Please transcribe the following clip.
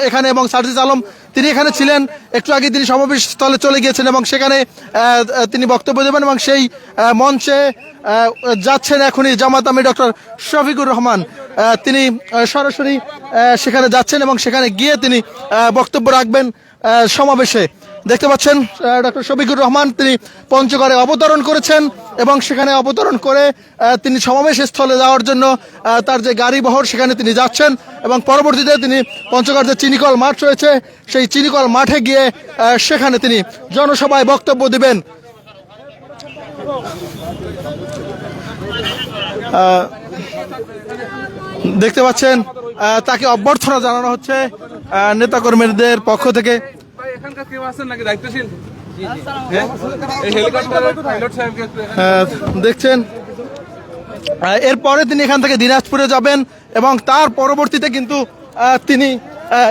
এখানে এবং সার্জিস আলম তিনি এখানে ছিলেন একটু আগে তিনি সমাবেশ স্থলে চলে গিয়েছেন এবং সেখানে তিনি বক্তব্য দেবেন এবং সেই মঞ্চে যাচ্ছেন এখনই জামাত আমির ডক্টর শফিকুর রহমান তিনি সরাসরি সেখানে যাচ্ছেন এবং সেখানে গিয়ে তিনি বক্তব্য রাখবেন সমাবেশে। দেখতে পাচ্ছেন ডক্টর শফিকুর রহমান তিনি পঞ্চগড়ে অবতরণ করেছেন এবং সেখানে অবতরণ করে তিনি সমাবেশ স্থলে যাওয়ার জন্য তার যে গাড়ি বহর সেখানে তিনি যাচ্ছেন এবং পরবর্তীতে তিনি পঞ্চগড় যে চিনিকল মাঠ রয়েছে সেই চিনিকল মাঠে গিয়ে সেখানে তিনি জনসভায় বক্তব্য দিবেন। দেখতে পাচ্ছেন তাকে অভ্যর্থনা জানানো হচ্ছে নেতাকর্মীদের পক্ষ থেকে। দেখছেন এরপরে তিনি এখান থেকে দিনাজপুরে যাবেন এবং তার পরবর্তীতে কিন্তু তিনি